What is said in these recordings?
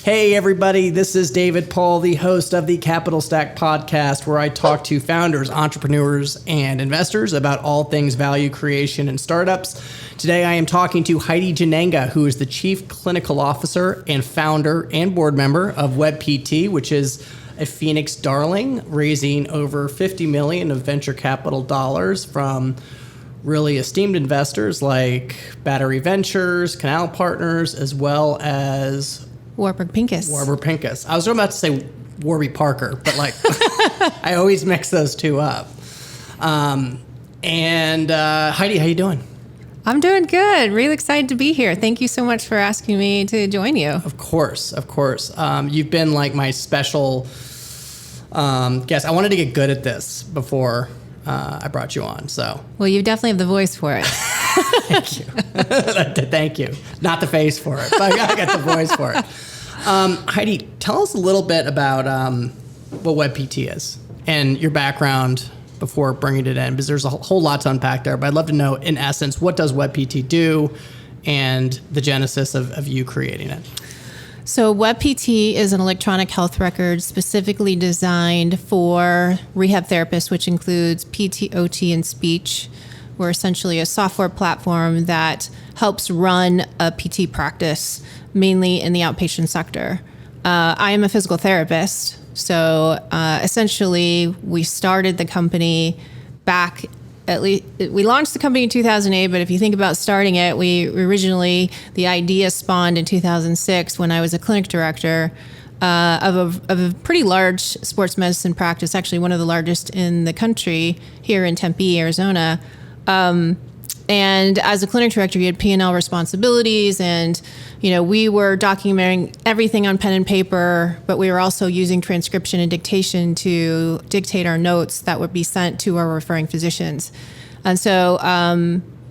Hey everybody, this is David Paul, the host of the Capital Stack podcast, where I talk to founders, entrepreneurs, and investors about all things value creation and startups. Today I am talking to Heidi Jannenga, who is the Chief Clinical Officer and founder and board member of WebPT, which is a Phoenix darling, raising over $50 million of venture capital dollars from really esteemed investors like Battery Ventures, Canal Partners, as well as Warburg Pincus. I was about to say Warby Parker, but I always mix those two up. Heidi, how you doing? I'm doing good. Really excited to be here. Thank you so much for asking me to join you. Of course. You've been like my special guest. I wanted to get good at this before I brought you on. So, well, you definitely have the voice for it. Thank you. Thank you. Not the face for it, but I got the voice for it. Heidi, tell us a little bit about what WebPT is and your background before bringing it in, because there's a whole lot to unpack there. But I'd love to know, in essence, what does WebPT do and the genesis of you creating it. So WebPT is an electronic health record specifically designed for rehab therapists, which includes PT, OT, and speech. We're essentially a software platform that helps run a PT practice, mainly in the outpatient sector. I am a physical therapist, so essentially we started the company back, we launched the company in 2008, but if you think about starting it, the idea spawned in 2006 when I was a clinic director of a pretty large sports medicine practice, actually one of the largest in the country here in Tempe, Arizona. And as a clinic director, you had P&L responsibilities, and we were documenting everything on pen and paper, but we were also using transcription and dictation to dictate our notes that would be sent to our referring physicians. And so,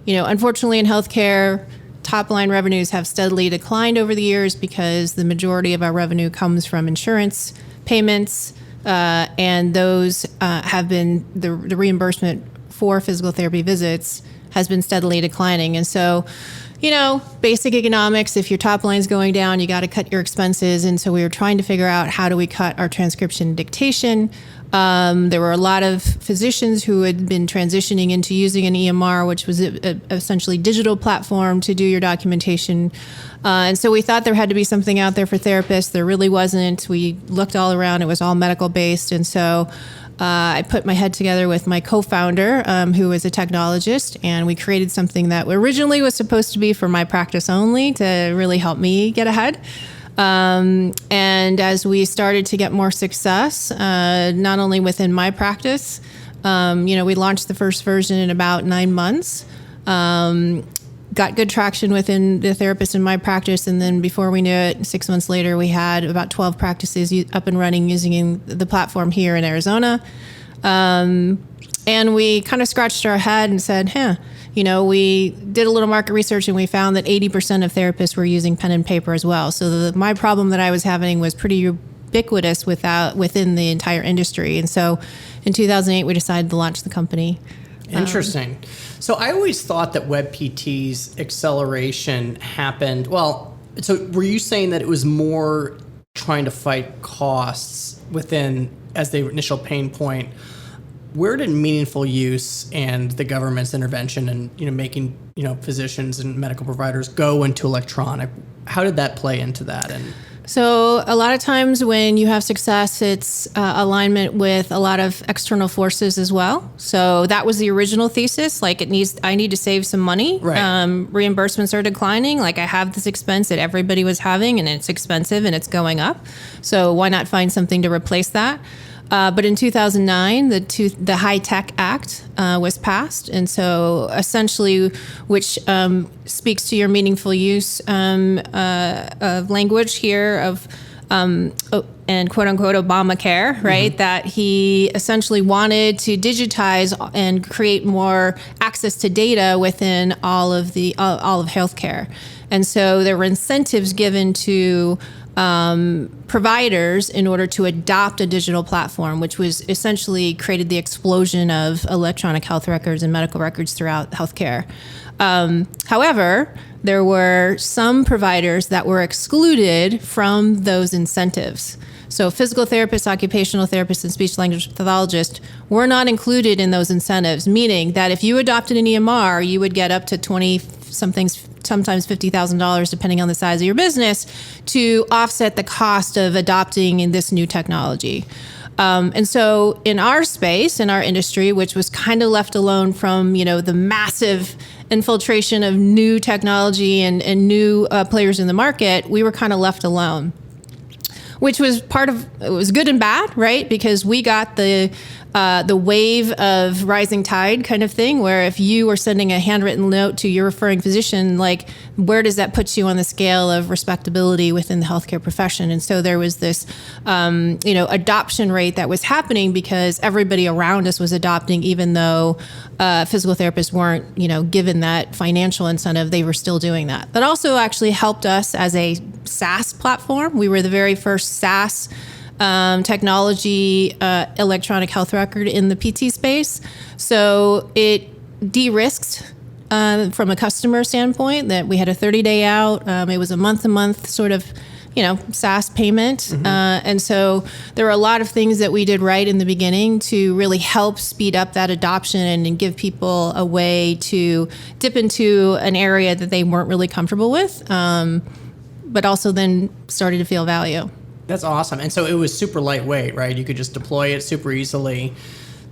unfortunately in healthcare, top line revenues have steadily declined over the years because the majority of our revenue comes from insurance payments, and those have been the reimbursement for physical therapy visits has been steadily declining. And so, basic economics, if your top line's going down, you got to cut your expenses. And so we were trying to figure out, how do we cut our transcription and dictation? There were a lot of physicians who had been transitioning into using an EMR, which was a essentially digital platform to do your documentation. And so we thought there had to be something out there for therapists. There really wasn't. We looked all around. It was all medical based. And so I put my head together with my co-founder, who is a technologist, and we created something that originally was supposed to be for my practice only to really help me get ahead. And as we started to get more success, not only within my practice, we launched the first version in about 9 months. Got good traction within the therapists in my practice, and then before we knew it, 6 months later, we had about 12 practices up and running using the platform here in Arizona. And we kind of scratched our head and said, we did a little market research and we found that 80% of therapists were using pen and paper as well. So my problem that I was having was pretty ubiquitous within the entire industry. And so in 2008, we decided to launch the company. Interesting. So I always thought that WebPT's acceleration happened, so were you saying that it was more trying to fight costs as the initial pain point? Where did meaningful use and the government's intervention and making physicians and medical providers go into electronic? How did that play into that? So a lot of times when you have success, it's alignment with a lot of external forces as well. So that was the original thesis. I need to save some money. Right. Reimbursements are declining. I have this expense that everybody was having, and it's expensive and it's going up. So why not find something to replace that? But in 2009, the High-Tech Act was passed. And so essentially, which speaks to your meaningful use of language here of and quote unquote Obamacare, right? Mm-hmm. That he essentially wanted to digitize and create more access to data within all of healthcare. And so there were incentives given to providers in order to adopt a digital platform, which was essentially created the explosion of electronic health records and medical records throughout healthcare. However, there were some providers that were excluded from those incentives. So physical therapists, occupational therapists, and speech language pathologists were not included in those incentives, meaning that if you adopted an EMR, you would get up to 20-something, sometimes $50,000, depending on the size of your business, to offset the cost of adopting this new technology. And so in our space, in our industry, which was kind of left alone from, the massive infiltration of new technology and new players in the market, we were kind of left alone, which was it was good and bad, right? Because we got the wave of Rising Tide kind of thing, where if you were sending a handwritten note to your referring physician, like, where does that put you on the scale of respectability within the healthcare profession? And so there was this, adoption rate that was happening because everybody around us was adopting, even though physical therapists weren't, given that financial incentive, they were still doing that. That also actually helped us as a SaaS platform. We were the very first SaaS technology, electronic health record in the PT space. So it de-risked from a customer standpoint that we had a 30-day out. It was a month-to-month sort of, SaaS payment. Mm-hmm. And so there were a lot of things that we did right in the beginning to really help speed up that adoption and give people a way to dip into an area that they weren't really comfortable with, but also then started to feel value. That's awesome. And so it was super lightweight, right? You could just deploy it super easily.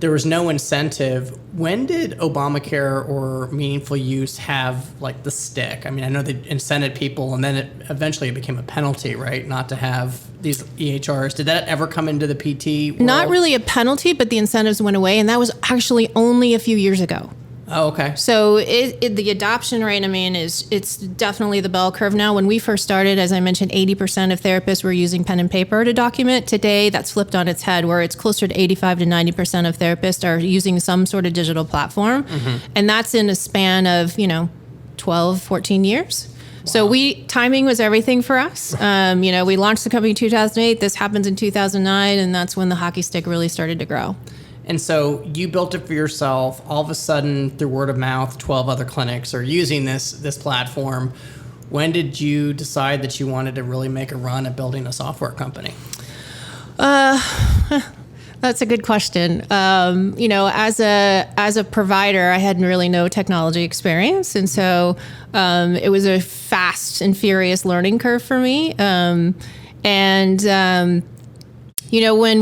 There was no incentive. When did Obamacare or meaningful use have like the stick? I mean, I know they incented people and then it became a penalty, right? Not to have these EHRs. Did that ever come into the PT world? Not really a penalty, but the incentives went away. And that was actually only a few years ago. Oh, okay. So the adoption rate, it's definitely the bell curve now. When we first started, as I mentioned, 80% of therapists were using pen and paper to document. Today, that's flipped on its head, where it's closer to 85 to 90% of therapists are using some sort of digital platform. Mm-hmm. And that's in a span of, 12, 14 years. Wow. So timing was everything for us. We launched the company in 2008. This happens in 2009, and that's when the hockey stick really started to grow. And so you built it for yourself. All of a sudden, through word of mouth, 12 other clinics are using this platform. When did you decide that you wanted to really make a run at building a software company? That's a good question. As a provider, I had really no technology experience, and so it was a fast and furious learning curve for me. When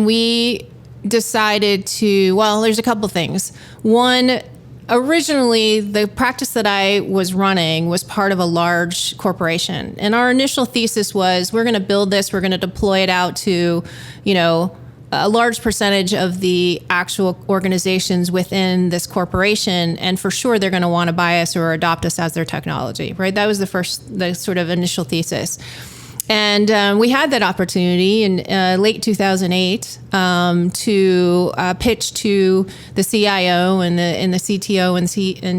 we decided there's a couple things. One, originally, the practice that I was running was part of a large corporation. And our initial thesis was, we're going to build this, we're going to deploy it out to, a large percentage of the actual organizations within this corporation. And for sure, they're going to want to buy us or adopt us as their technology, right? That was the sort of initial thesis. And we had that opportunity in late 2008 to pitch to the CIO and the CTO and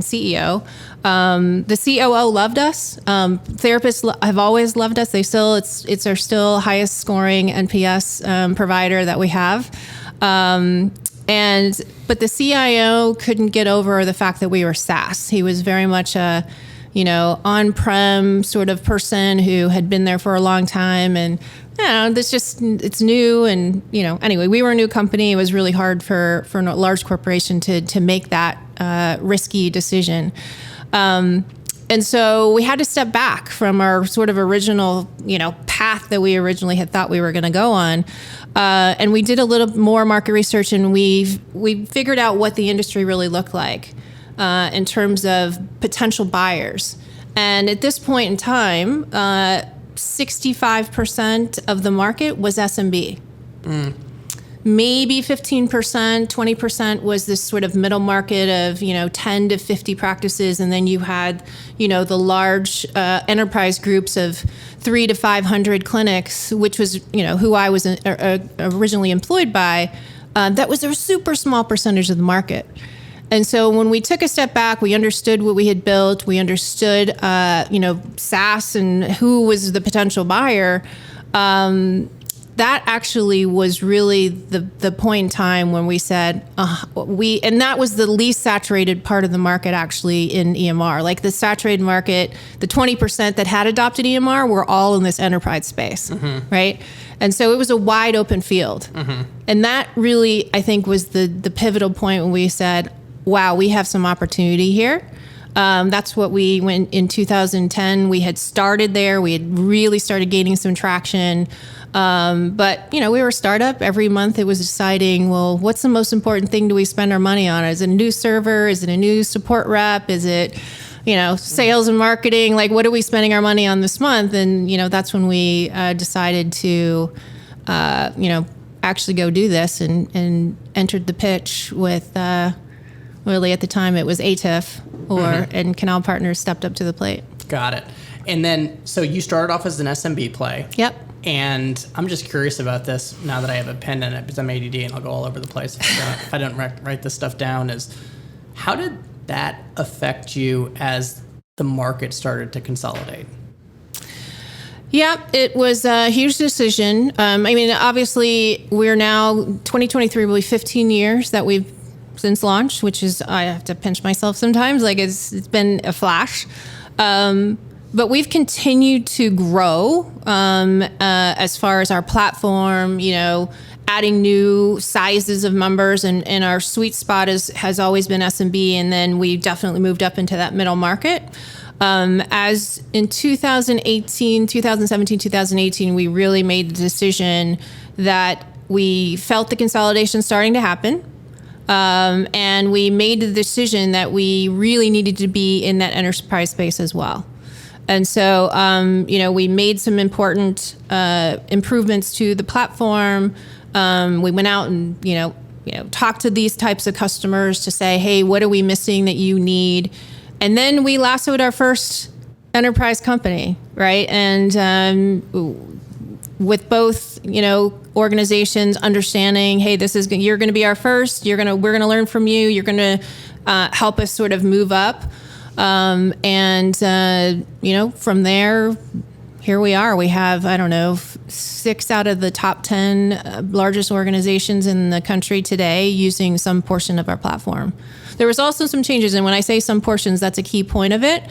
CEO. The COO loved us. Therapists have always loved us. It's our still highest scoring NPS provider that we have. But the CIO couldn't get over the fact that we were SaaS. He was very much a on-prem sort of person who had been there for a long time, and it's new, and anyway, we were a new company. It was really hard for a large corporation to make that risky decision, and so we had to step back from our sort of original path that we originally had thought we were going to go on, and we did a little more market research, and we figured out what the industry really looked like. In terms of potential buyers. And at this point in time, 65% of the market was SMB. Maybe 15%, 20% was this sort of middle market of, 10 to 50 practices. And then you had, the large enterprise groups of 300 to 500 clinics, which was, who I was originally employed by. That was a super small percentage of the market. And so when we took a step back, we understood what we had built. We understood, SaaS and who was the potential buyer. that actually was really the point in time when we said, and that was the least saturated part of the market actually in EMR. Like the saturated market, the 20% that had adopted EMR were all in this enterprise space, right? And so it was a wide open field. And that really, I think, was the pivotal point when we said, wow, we have some opportunity here. That's what we went in 2010. We had started there. We had really started gaining some traction. But, we were a startup. Every month it was deciding, well, what's the most important thing do we spend our money on? Is it a new server? Is it a new support rep? Is it, sales and marketing? Like, what are we spending our money on this month? And, that's when we decided to, actually go do this and entered the pitch with, really at the time it was ATIF and Canal Partners stepped up to the plate. Got it. And then, so you started off as an SMB play. Yep. And I'm just curious about this now that I have a pen in it because I'm ADD and I'll go all over the place if I don't write this stuff down. Is how did that affect you as the market started to consolidate? Yeah, it was a huge decision. Obviously, we're now 2023 will be 15 years that we've since launch, which is, I have to pinch myself sometimes. Like it's been a flash. But we've continued to grow as far as our platform, adding new sizes of members, and our sweet spot has always been SMB, and then we definitely moved up into that middle market. As in 2017, 2018, we really made the decision that we felt the consolidation starting to happen. And we made the decision that we really needed to be in that enterprise space as well. And so, we made some important improvements to the platform. We went out and, talked to these types of customers to say, hey, what are we missing that you need? And then we lassoed our first enterprise company, right? And with both, organizations understanding, hey, you're going to be our first. We're going to learn from you. You're going to help us sort of move up. From there, here we are. We have, 6 out of the top 10 largest organizations in the country today using some portion of our platform. There was also some changes, and when I say some portions, that's a key point of it.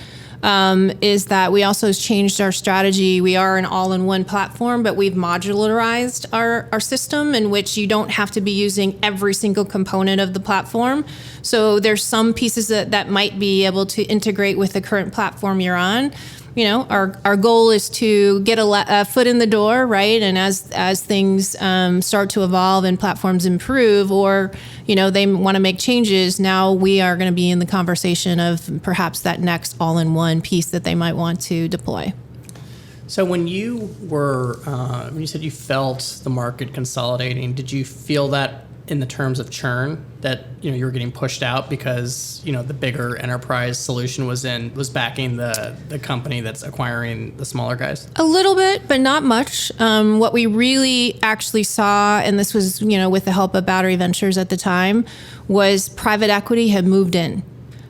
Is that we also changed our strategy. We are an all-in-one platform, but we've modularized our system in which you don't have to be using every single component of the platform. So there's some pieces that might be able to integrate with the current platform you're on. Our goal is to get a foot in the door, right? And as things start to evolve and platforms improve, or they want to make changes, now we are going to be in the conversation of perhaps that next all-in-one piece that they might want to deploy. So when you said you felt the market consolidating, did you feel that in the terms of churn that you were getting pushed out because the bigger enterprise solution was backing the company that's acquiring the smaller guys? A little bit, but not much. What we really actually saw, and this was with the help of Battery Ventures at the time, was private equity had moved in.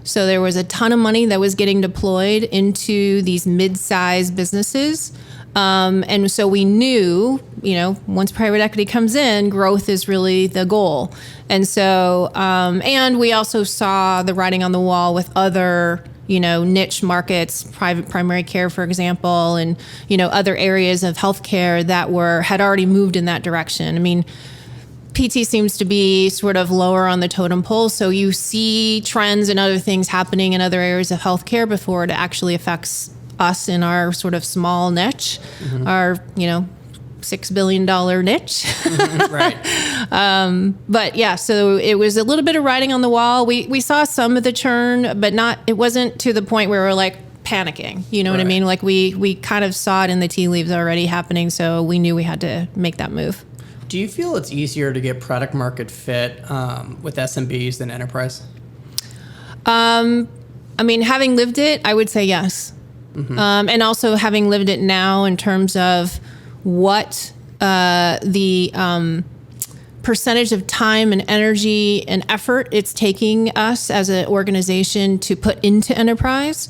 So there was a ton of money that was getting deployed into these mid-sized businesses. And so we knew, once private equity comes in, growth is really the goal. And so, and we also saw the writing on the wall with other, niche markets, primary care, for example, and, other areas of healthcare that had already moved in that direction. I mean, PT seems to be sort of lower on the totem pole. So you see trends and other things happening in other areas of healthcare before it actually affects us in our sort of small niche, our, $6 billion niche. Right. But yeah, so it was a little bit of writing on the wall. We saw some of the churn, but it wasn't to the point where we're like panicking. You know what I mean? Like we kind of saw it in the tea leaves already happening. So we knew we had to make that move. Do you feel it's easier to get product market fit with SMBs than enterprise? Having lived it, I would say yes. And also having lived it now in terms of what the percentage of time and energy and effort it's taking us as an organization to put into enterprise.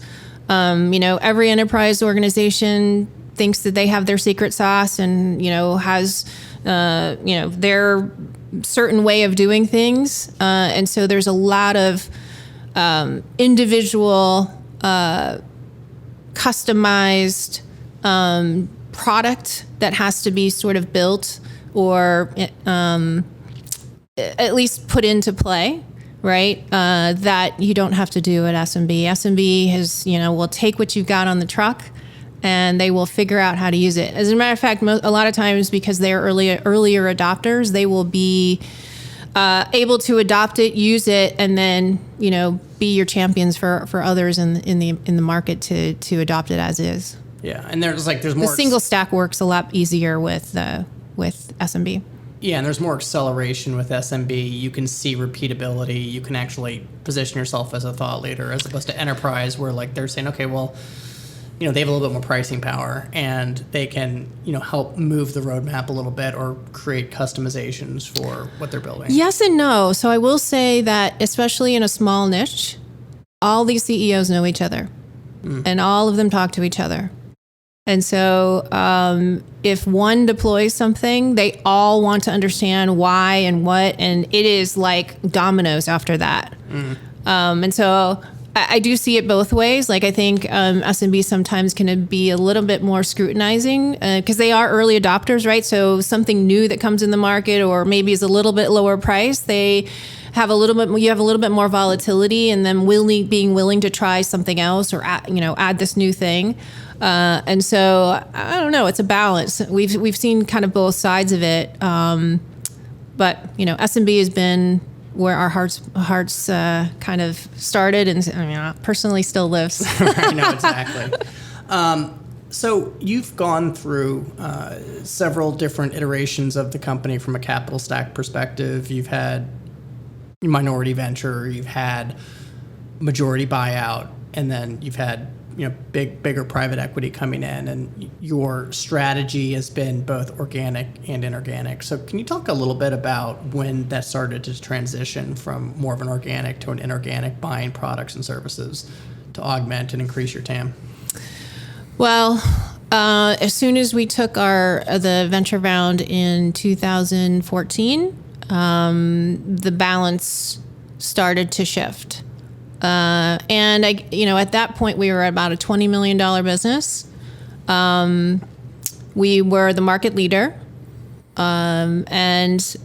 Every enterprise organization thinks that they have their secret sauce and, has, their certain way of doing things. And so there's a lot of individual, customized product that has to be sort of built or at least put into play, right? That you don't have to do at SMB. SMB has, will take what you've got on the truck and they will figure out how to use it. As a matter of fact, a lot of times because they're earlier adopters, they will be able to adopt it, use it, and then, be your champions for others in the market to adopt it as is. Yeah, and there's more. The single stack works a lot easier with SMB. Yeah, and there's more acceleration with SMB. You can see repeatability. You can actually position yourself as a thought leader, as opposed to enterprise, where they're saying, okay, well, they have a little bit more pricing power, and they can help move the roadmap a little bit or create customizations for what they're building. Yes and no. So I will say that, especially in a small niche, all these CEOs know each other, and all of them talk to each other. And so if one deploys something, they all want to understand why and what, and it is like dominoes after that. And so I do see it both ways. I think SMB sometimes can be a little bit more scrutinizing because they are early adopters, right? So something new that comes in the market or maybe is a little bit lower price, you have a little bit more volatility and then being willing to try something else or add this new thing. And so I don't know, it's a balance. We've seen kind of both sides of it. But SMB has been where our hearts kind of started and personally still lives. I know, exactly. So you've gone through several different iterations of the company from a capital stack perspective. You've had minority venture, you've had majority buyout, and then you've had bigger private equity coming in, and your strategy has been both organic and inorganic. So can you talk a little bit about when that started to transition from more of an organic to an inorganic, buying products and services to augment and increase your TAM? Well, as soon as we took the venture round in 2014, the balance started to shift. And at that point we were at about a $20 million business. We were the market leader. And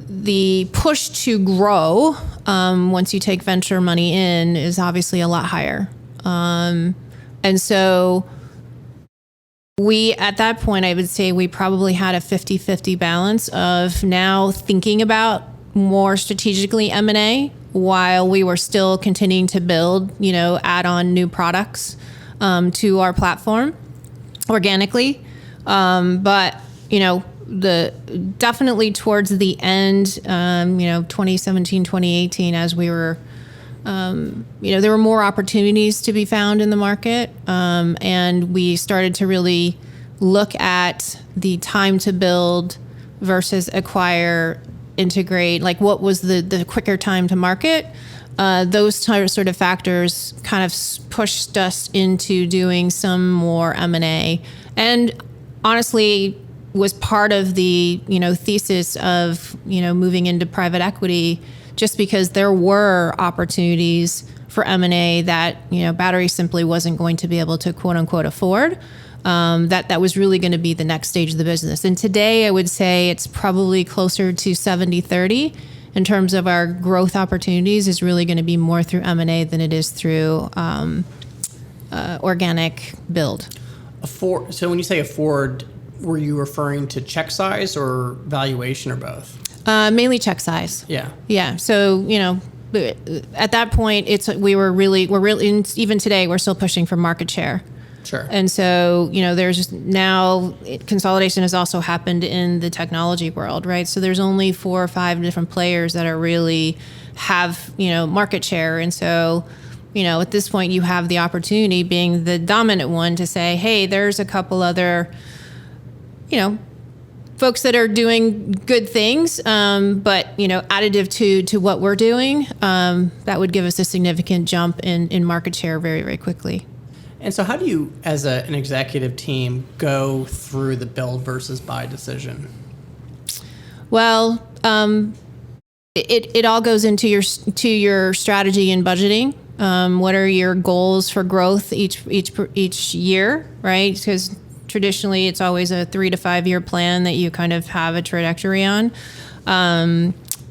the push to grow, once you take venture money in, is obviously a lot higher. And so at that point, I would say we probably had a 50-50 balance of now thinking about more strategically M&A while we were still continuing to build, add on new products to our platform organically. But, definitely towards the end, 2017, 2018, as we were, there were more opportunities to be found in the market. And we started to really look at the time to build versus acquire, integrate, what was the quicker time to market. Those sort of factors kind of pushed us into doing some more M&A, and honestly was part of the thesis of moving into private equity, just because there were opportunities for M&A that Battery simply wasn't going to be able to quote unquote afford. That was really going to be the next stage of the business. And today I would say it's probably closer to 70-30 in terms of our growth opportunities is really going to be more through M&A than it is through organic build. So when you say afford, were you referring to check size or valuation or both? Mainly check size. Yeah. Yeah. So, at that point we're really, even today, we're still pushing for market share. Sure. And so, there's now consolidation has also happened in the technology world, right? So there's only 4 or 5 different players that are really have, market share. And so, at this point you have the opportunity, being the dominant one, to say, hey, there's a couple other, folks that are doing good things, but, additive to what we're doing, that would give us a significant jump in market share very, very quickly. And so how do you, as an executive team, go through the build versus buy decision? Well, it all goes into your strategy and budgeting. What are your goals for growth each year, right? Because traditionally it's always a 3 to 5 year plan that you kind of have a trajectory on.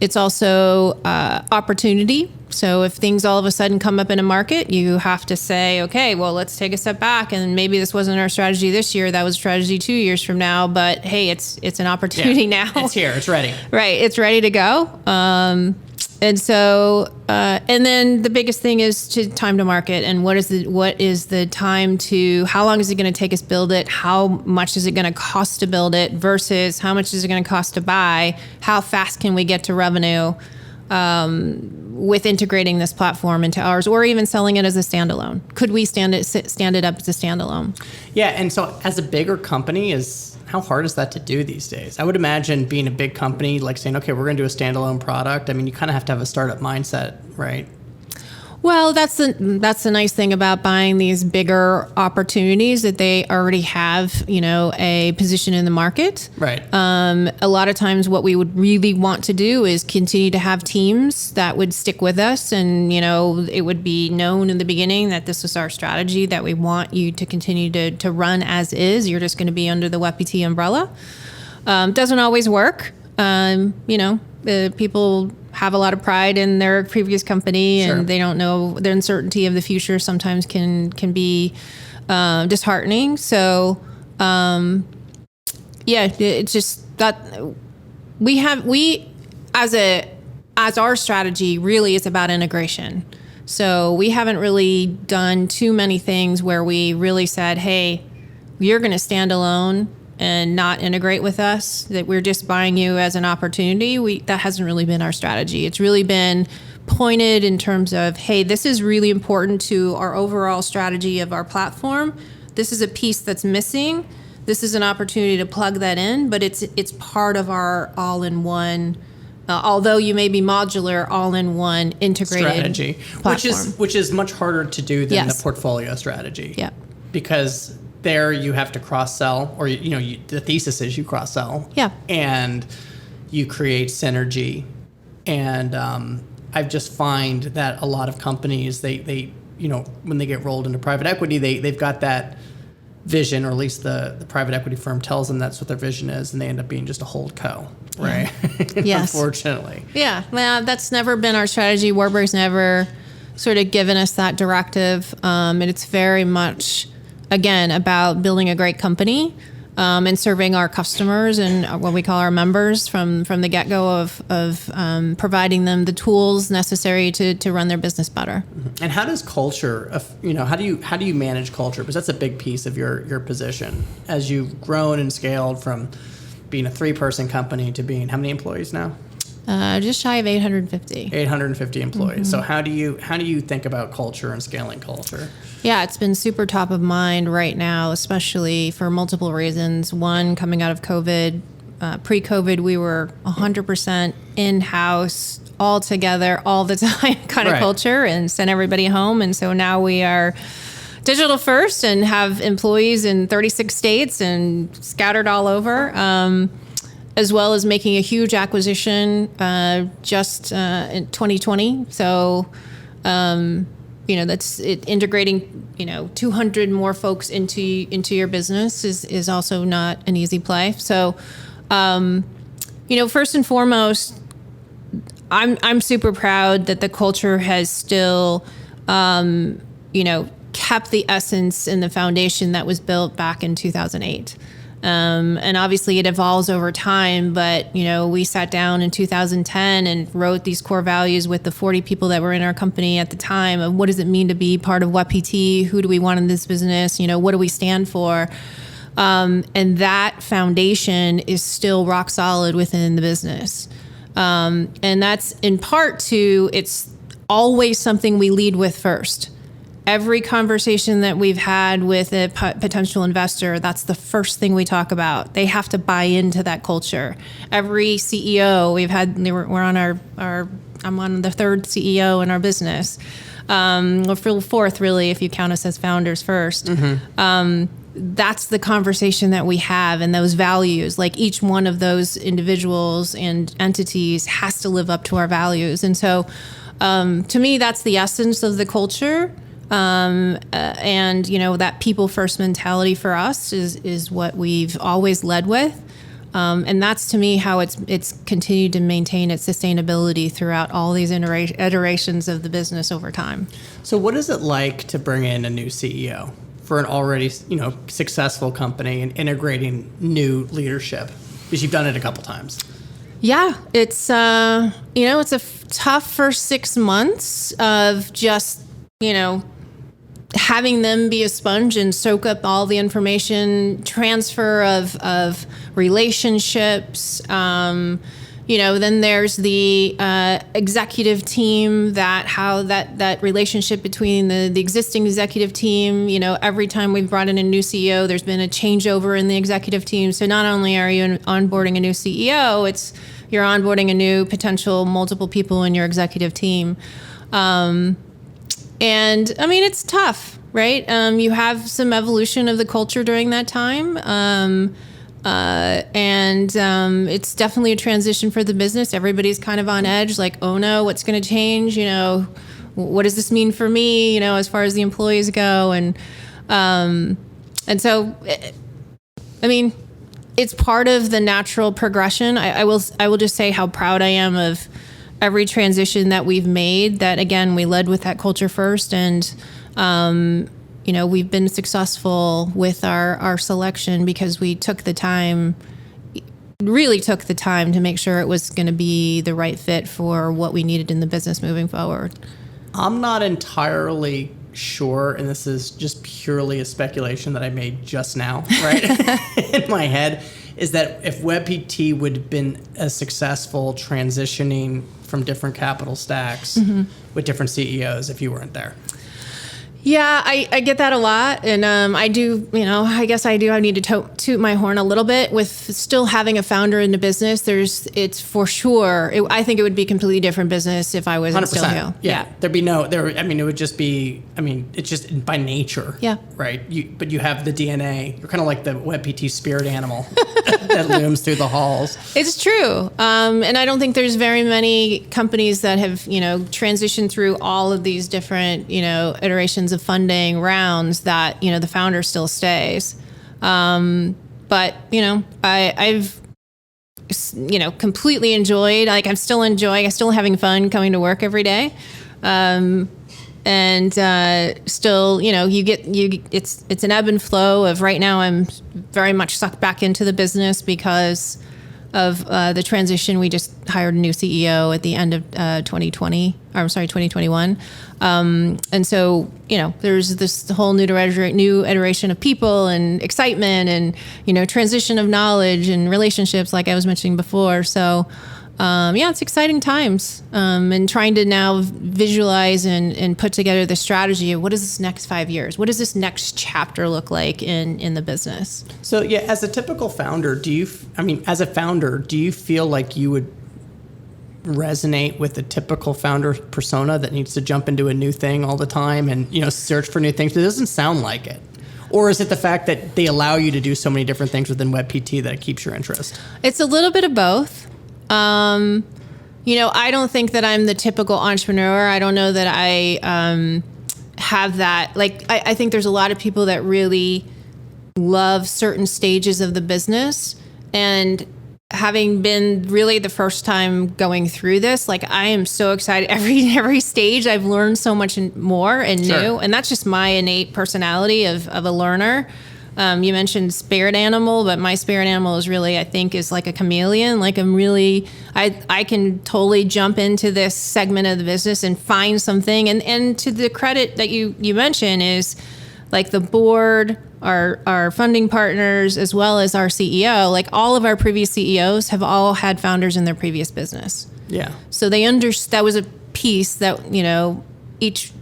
It's also opportunity. So if things all of a sudden come up in a market, you have to say, okay, well, let's take a step back, and maybe this wasn't our strategy this year. That was strategy 2 years from now. But hey, it's an opportunity now. It's here. It's ready. Right. It's ready to go. And so, and then the biggest thing is time to market, and what is the time to, how long is it going to take us build it? How much is it going to cost to build it versus how much is it going to cost to buy? How fast can we get to revenue with integrating this platform into ours, or even selling it as a standalone? Could we stand it up as a standalone? Yeah. And so as a bigger company, how hard is that to do these days? I would imagine being a big company, like saying, okay, we're going to do a standalone product. I mean, you kind of have a startup mindset, right? Well, that's the nice thing about buying these bigger opportunities, that they already have, a position in the market. Right. A lot of times what we would really want to do is continue to have teams that would stick with us, and, it would be known in the beginning that this is our strategy, that we want you to continue to run as is. You're just going to be under the WebPT umbrella. Doesn't always work. People have a lot of pride in their previous company, and Sure. they don't know, the uncertainty of the future sometimes can be disheartening. So, it's just that as our strategy really is about integration. So we haven't really done too many things where we really said, hey, you're going to stand alone and not integrate with us, that we're just buying you as an opportunity. That hasn't really been our strategy. It's really been pointed in terms of, hey, this is really important to our overall strategy of our platform. This is a piece that's missing. This is an opportunity to plug that in, but it's part of our all-in-one, although you may be modular, all-in-one integrated strategy, platform. which is much harder to do than Yes. the portfolio strategy. Yeah. Because there you have to cross-sell, or the thesis is you cross-sell. Yeah. And you create synergy. And I just find that a lot of companies, they when they get rolled into private equity, they've got that vision, or at least the private equity firm tells them that's what their vision is, and they end up being just a hold co, right? Yes. Unfortunately. Yeah, well, that's never been our strategy. Warburg's never sort of given us that directive, and it's very much, again, about building a great company and serving our customers and what we call our members from the get-go of providing them the tools necessary to run their business better. And how does culture, how do you manage culture? Because that's a big piece of your position as you've grown and scaled from being a 3-person company to being how many employees now? Just shy of 850. 850 employees. Mm-hmm. So how do you think about culture and scaling culture? Yeah, it's been super top of mind right now, especially for multiple reasons. One, coming out of COVID. Pre-COVID, we were 100% in-house, all together, all the time kind of Right. culture, and sent everybody home. And so now we are digital first and have employees in 36 states and scattered all over. As well as making a huge acquisition just in 2020. So, that's it, integrating, 200 more folks into your business is also not an easy play. So, first and foremost, I'm super proud that the culture has still, kept the essence and the foundation that was built back in 2008. And obviously it evolves over time, but, we sat down in 2010 and wrote these core values with the 40 people that were in our company at the time of what does it mean to be part of WebPT? Who do we want in this business? What do we stand for? And that foundation is still rock solid within the business. And that's in part to, it's always something we lead with first. Every conversation that we've had with a potential investor, that's the first thing we talk about. They have to buy into that culture. Every CEO we've had, I'm on the 3rd CEO in our business. or fourth, really, if you count us as founders first. That's the conversation that we have, and those values, like each one of those individuals and entities has to live up to our values. And so to me, that's the essence of the culture. And that people first mentality for us is what we've always led with. And that's, to me, how it's continued to maintain its sustainability throughout all these iterations of the business over time. So what is it like to bring in a new CEO for an already, successful company and integrating new leadership? Because you've done it a couple times. Yeah, it's, it's a tough first 6 months of just, having them be a sponge and soak up all the information, transfer of relationships. Then there's the executive team, that relationship between the existing executive team. Every time we've brought in a new CEO, there's been a changeover in the executive team. So not only are you onboarding a new CEO, you're onboarding a new potential multiple people in your executive team. And I mean, it's tough, right? You have some evolution of the culture during that time. And it's definitely a transition for the business. Everybody's kind of on edge, like, oh no, what's going to change? What does this mean for me, as far as the employees go? And so, I mean, it's part of the natural progression. I will just say how proud I am of every transition that we've made, that again, we led with that culture first. And, we've been successful with our selection because we really took the time to make sure it was going to be the right fit for what we needed in the business moving forward. I'm not entirely sure, and this is just purely a speculation that I made just now, right? In my head, is that if WebPT would have been as successful transitioning from different capital stacks with different CEOs if you weren't there. Yeah, I get that a lot. And I do, I guess I need to toot my horn a little bit with still having a founder in the business. It's for sure. I think it would be a completely different business if I wasn't 100%. Still here. Yeah. There'd be it would just be, it's just by nature. Yeah. Right. But you have the DNA. You're kind of like the WebPT spirit animal that looms through the halls. It's true. And I don't think there's very many companies that have, transitioned through all of these different, iterations of funding rounds that, the founder still stays. But, I've, completely enjoyed, I'm still having fun coming to work every day. And still, it's an ebb and flow of right now I'm very much sucked back into the business because of the transition. We just hired a new CEO at the end of 2021. And so, there's this whole new iteration of people and excitement and, transition of knowledge and relationships like I was mentioning before. So, it's exciting times, and trying to now visualize and put together the strategy of what is this next 5 years? What does this next chapter look like in the business? So, as a typical founder, do you feel like you would resonate with the typical founder persona that needs to jump into a new thing all the time and, search for new things? But it doesn't sound like it. Or is it the fact that they allow you to do so many different things within WebPT that it keeps your interest? It's a little bit of both. I don't think that I'm the typical entrepreneur. I don't know that I have that. I think there's a lot of people that really love certain stages of the business. And having been really the first time going through this, I am so excited. Every stage I've learned so much more and new. Sure. And that's just my innate personality of a learner. You mentioned spirit animal, but my spirit animal is really, I think, is like a chameleon. I can totally jump into this segment of the business and find something. And to the credit that you mentioned is the board, our funding partners, as well as our CEO, all of our previous CEOs have all had founders in their previous business. Yeah. So that was a piece that, each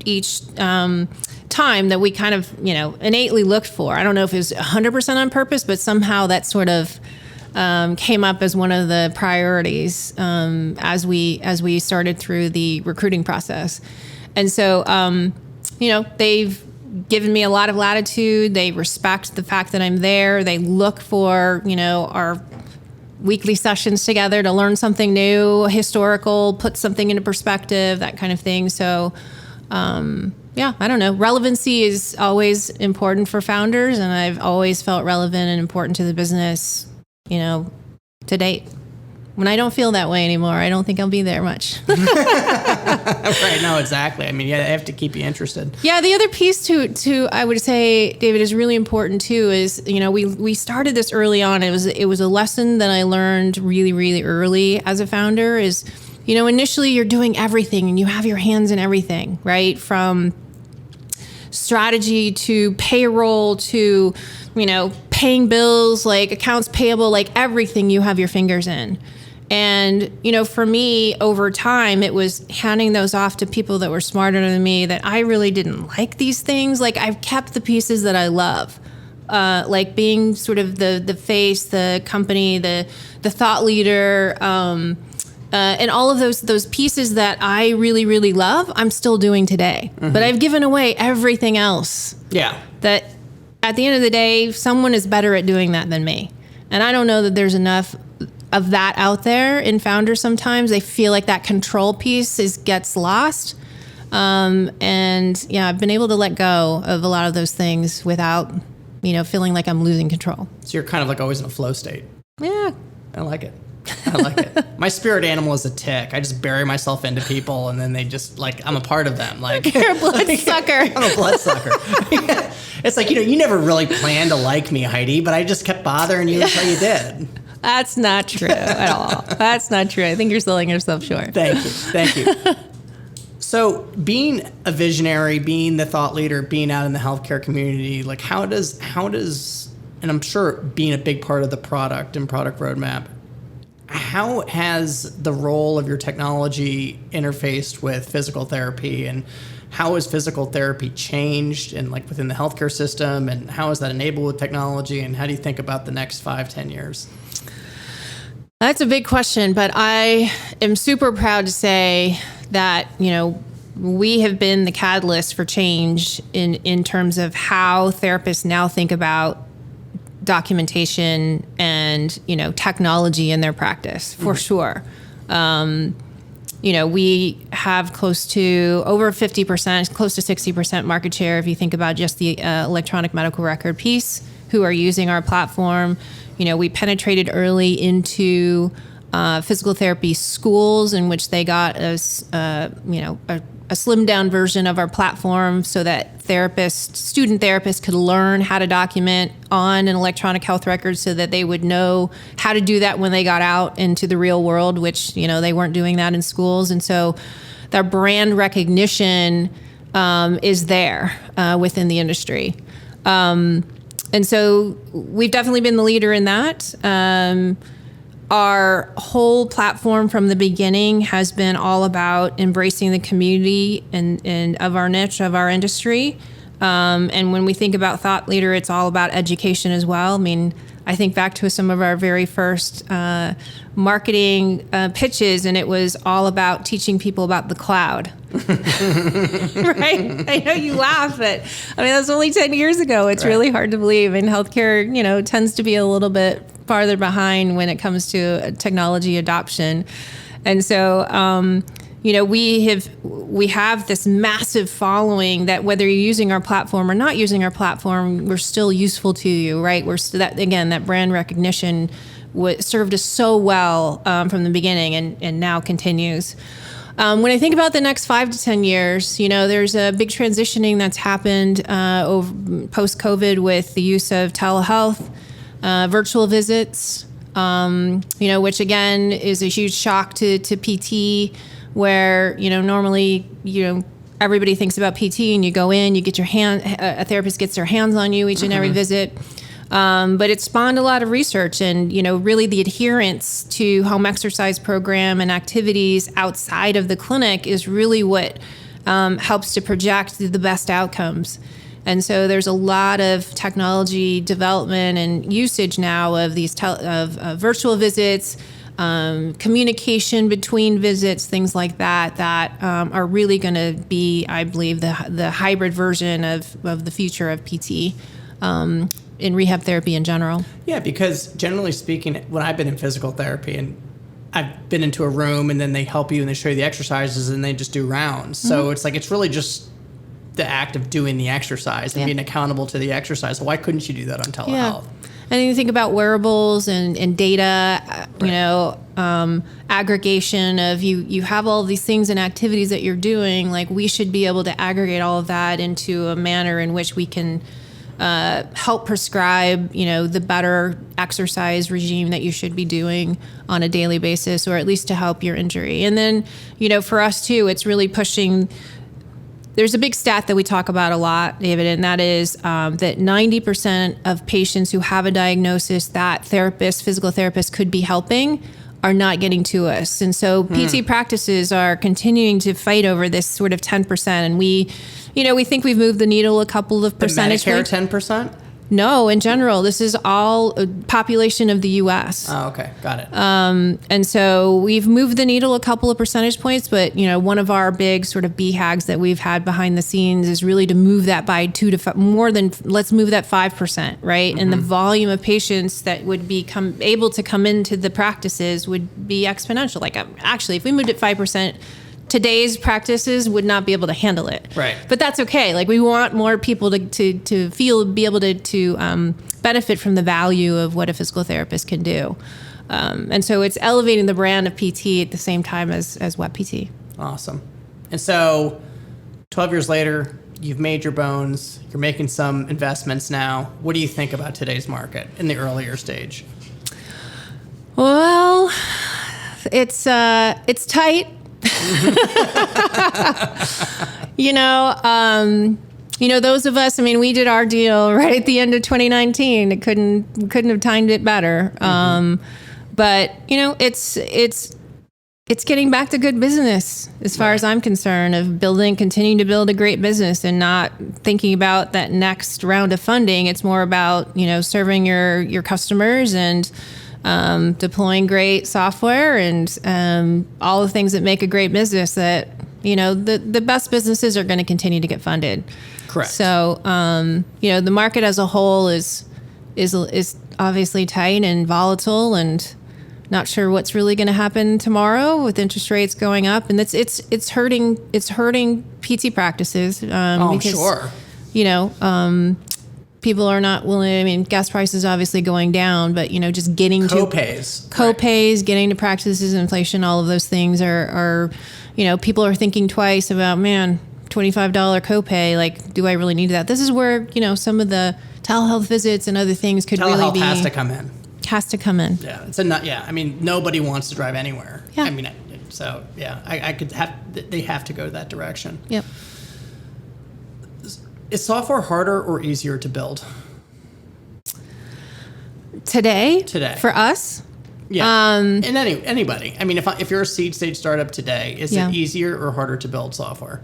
time that we kind of, innately looked for. I don't know if it was 100% on purpose, but somehow that sort of came up as one of the priorities as we started through the recruiting process. And so, they've given me a lot of latitude. They respect the fact that I'm there. They look for, our weekly sessions together to learn something new, historical, put something into perspective, that kind of thing. So, I don't know. Relevancy is always important for founders, and I've always felt relevant and important to the business, to date. When I don't feel that way anymore, I don't think I'll be there much. Right. No, exactly. I mean, yeah, they have to keep you interested. Yeah. The other piece to I would say, David, is really important too is, we started this early on. It was a lesson that I learned really, really early as a founder is, initially you're doing everything and you have your hands in everything, right? From strategy to payroll to, paying bills, like accounts payable, like everything you have your fingers in. And, for me, over time, it was handing those off to people that were smarter than me, that I really didn't like these things. Like, I've kept the pieces that I love, like being sort of the face, the company, the thought leader, and all of those pieces that I really, really love, I'm still doing today. Mm-hmm. But I've given away everything else. Yeah. That at the end of the day, someone is better at doing that than me. And I don't know that there's enough of that out there in founders. Sometimes they feel like that control piece gets lost. I've been able to let go of a lot of those things without, feeling like I'm losing control. So you're kind of like always in a flow state. Yeah. I like it. My spirit animal is a tick. I just bury myself into people, and then they just I'm a part of them. Like you're a bloodsucker. I'm a bloodsucker. It's like, you never really planned to like me, Heidi, but I just kept bothering you until you did. That's not true at all. That's not true. I think you're selling yourself short. Thank you. So being a visionary, being the thought leader, being out in the healthcare community, like how does, and I'm sure being a big part of the product and product roadmap, how has the role of your technology interfaced with physical therapy, and how has physical therapy changed and within the healthcare system, and how is that enabled with technology, and how do you think about the next 5-10 years? That's a big question, but I am super proud to say that, we have been the catalyst for change in terms of how therapists now think about documentation and, technology in their practice, for sure. We have close to over 50%, close to 60% market share if you think about just the electronic medical record piece who are using our platform. We penetrated early into physical therapy schools, in which they got a slimmed down version of our platform so that student therapists could learn how to document on an electronic health record so that they would know how to do that when they got out into the real world, which, they weren't doing that in schools. And so their brand recognition is there within the industry. And so we've definitely been the leader in that. Our whole platform from the beginning has been all about embracing the community and of our niche, of our industry. And when we think about thought leader, it's all about education as well. I mean, I think back to some of our very first marketing pitches, and it was all about teaching people about the cloud. Right? I know you laugh, but that's only 10 years ago. It's really hard to believe. And healthcare, tends to be a little bit farther behind when it comes to technology adoption. And so, we have this massive following that whether you're using our platform or not using our platform, we're still useful to you, right? That brand recognition served us so well from the beginning and now continues. When I think about the next 5 to 10 years, there's a big transitioning that's happened post-COVID with the use of telehealth, virtual visits, which again is a huge shock to PT, where, normally, everybody thinks about PT and you go in, you get a therapist gets their hands on you each and every visit. But it spawned a lot of research and, really the adherence to home exercise program and activities outside of the clinic is really what helps to project the best outcomes. And so there's a lot of technology development and usage now of these virtual visits, communication between visits, things like that, are really going to be, I believe, the hybrid version of the future of PT in rehab therapy in general. Yeah, because generally speaking, when I've been in physical therapy and I've been into a room and then they help you and they show you the exercises and they just do rounds. So it's like, it's really just the act of doing the exercise and being accountable to the exercise. Why couldn't you do that on telehealth? Yeah. And you think about wearables and data, aggregation of you have all these things and activities that you're doing. Like, we should be able to aggregate all of that into a manner in which we can help prescribe, the better exercise regime that you should be doing on a daily basis, or at least to help your injury. And then, for us too, it's really pushing. There's a big stat that we talk about a lot, David, and that is that 90% of patients who have a diagnosis that physical therapists could be helping are not getting to us. And so PT practices are continuing to fight over this sort of 10%. And we think we've moved the needle a couple of percentage points. The Medicare 10%? No, in general, this is all population of the U.S. Oh, okay. Got it. And so we've moved the needle a couple of percentage points, but, one of our big sort of BHAGs that we've had behind the scenes is really to move that by let's move that 5%, right? And the volume of patients that would be able to come into the practices would be exponential. Like, actually, if we moved it 5%, today's practices would not be able to handle it. Right. But that's okay. Like, we want more people to be able to benefit from the value of what a physical therapist can do. And so it's elevating the brand of PT at the same time as WebPT. Awesome. And so 12 years later, you've made your bones, you're making some investments now. What do you think about today's market in the earlier stage? Well, it's tight. Those of us, we did our deal right at the end of 2019. It couldn't have timed it better. But it's getting back to good business as far as I'm concerned, of continuing to build a great business and not thinking about that next round of funding. It's more about, serving your customers and deploying great software and all the things that make a great business that, the best businesses are going to continue to get funded. Correct. So, the market as a whole is obviously tight and volatile, and not sure what's really going to happen tomorrow with interest rates going up. And it's hurting PT practices. Because, sure. People are not willing. Gas prices obviously going down, but just getting co-pays, getting to practices, inflation, all of those things are people are thinking twice about, $25 copay. Like, do I really need that? This is where some of the telehealth visits and other things could really be. Telehealth has to come in. Has to come in. Yeah, nobody wants to drive anywhere. Yeah. They have to go that direction. Yep. Is software harder or easier to build? Today? For us? Yeah. And anybody. If you're a seed stage startup today, is it easier or harder to build software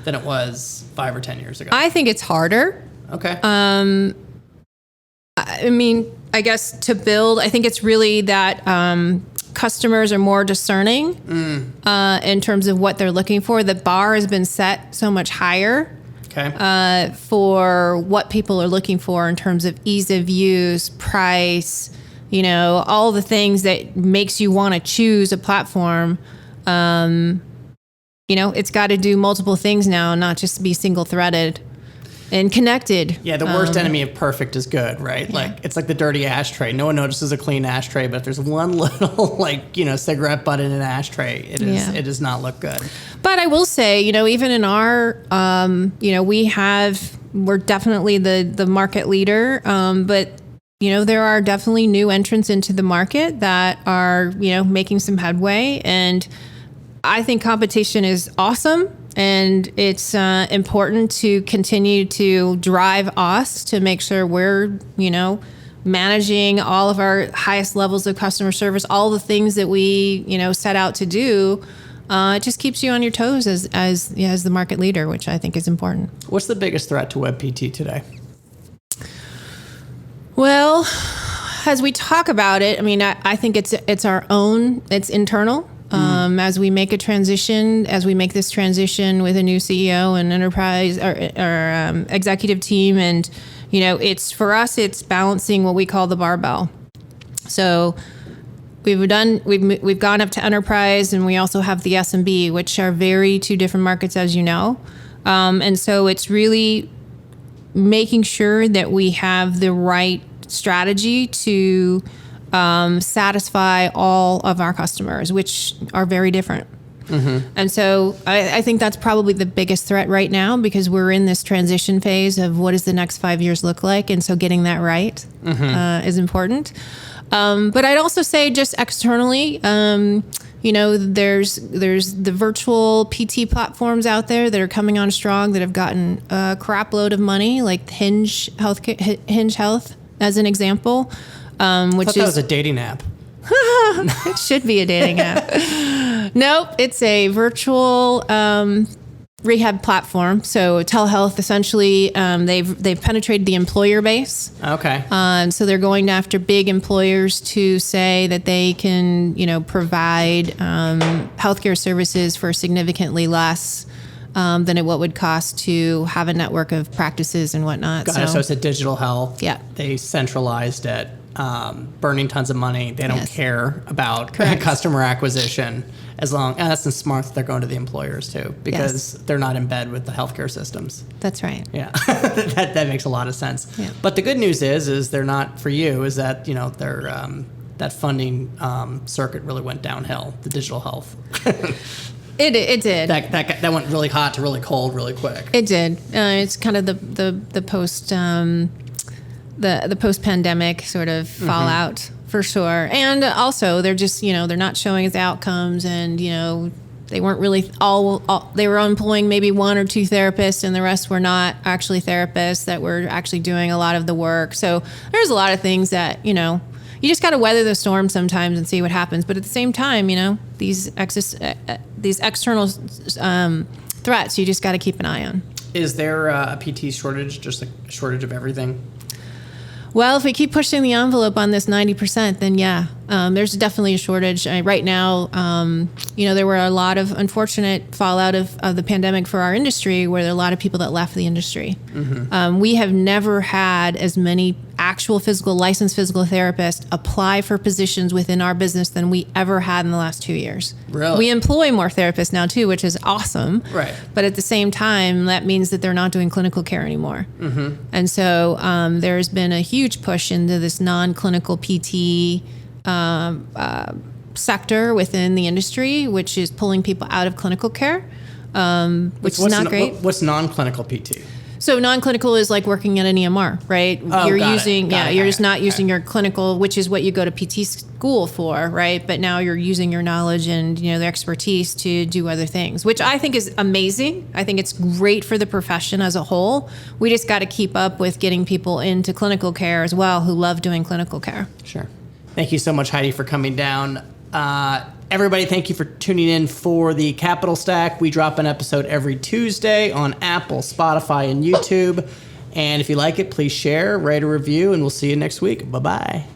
than it was 5 or 10 years ago? I think it's harder. Okay. I guess to build, I think it's really that customers are more discerning in terms of what they're looking for. The bar has been set so much higher. Okay. For what people are looking for in terms of ease of use, price, all the things that makes you want to choose a platform. It's got to do multiple things now, not just be single threaded and connected. Yeah, the worst enemy of perfect is good, right? Yeah. It's like the dirty ashtray. No one notices a clean ashtray, but if there's one little cigarette butt in an ashtray, it does not look good. But I will say, even in our, we're definitely the market leader, but there are definitely new entrants into the market that are, making some headway, and I think competition is awesome. And it's important to continue to drive us to make sure we're, managing all of our highest levels of customer service, all the things that we, set out to do. It just keeps you on your toes as the market leader, which I think is important. What's the biggest threat to WebPT today? Well, As we talk about it, I mean, I think it's our own, it's internal. As we make this transition with a new CEO and enterprise or executive team, and it's for us, it's balancing what we call the barbell. So we've gone up to enterprise, and we also have the SMB, which are two different markets, as you know, and so it's really making sure that we have the right strategy to satisfy all of our customers, which are very different. Mm-hmm. And so I think that's probably the biggest threat right now, because we're in this transition phase of what does the next 5 years look like. And so getting that right is important. But I'd also say just externally, there's the virtual PT platforms out there that are coming on strong that have gotten a crap load of money, like Hinge Health as an example. I thought that was a dating app. It should be a dating app. Nope, it's a virtual rehab platform. So telehealth, essentially, they've penetrated the employer base. Okay. So they're going after big employers to say that they can, provide healthcare services for significantly less than what would cost to have a network of practices and whatnot. Got it. So it's a digital health. Yeah. They centralized it, burning tons of money. They don't care about customer acquisition, as long as it's smart that they're going to the employers too, because they're not in bed with the healthcare systems. That's right. Yeah, that makes a lot of sense. Yeah. But the good news is they're not for you. Is that they're that funding circuit really went downhill. The digital health. It did. That went really hot to really cold really quick. It did. It's kind of the post the post pandemic sort of fallout for sure. And also they're just they're not showing us outcomes, and they weren't really all they were employing maybe one or two therapists, and the rest were not actually therapists that were actually doing a lot of the work. So there's a lot of things that you just got to weather the storm sometimes and see what happens. But at the same time, these external threats, you just got to keep an eye on. Is there a PT shortage, just a shortage of everything? Well, if we keep pushing the envelope on this 90%, then there's definitely a shortage. Right now, there were a lot of unfortunate fallout of the pandemic for our industry, where there are a lot of people that left the industry. Mm-hmm. We have never had as many actual licensed physical therapists apply for positions within our business than we ever had in the last 2 years. Really? We employ more therapists now too, which is awesome. Right. But at the same time, that means that they're not doing clinical care anymore. Mm-hmm. And so there's been a huge push into this non-clinical PT sector within the industry, which is pulling people out of clinical care, which is not great. What's non-clinical PT? So non-clinical is like working at an EMR, right? Oh, you're got using, it. you're just not using your clinical, which is what you go to PT school for, right? But now you're using your knowledge and the expertise to do other things, which I think is amazing. I think it's great for the profession as a whole. We just got to keep up with getting people into clinical care as well, who love doing clinical care. Sure. Thank you so much, Heidi, for coming down. Everybody, thank you for tuning in for the Capital Stack. We drop an episode every Tuesday on Apple, Spotify, and YouTube. And if you like it, please share, rate a review, and we'll see you next week. Bye-bye.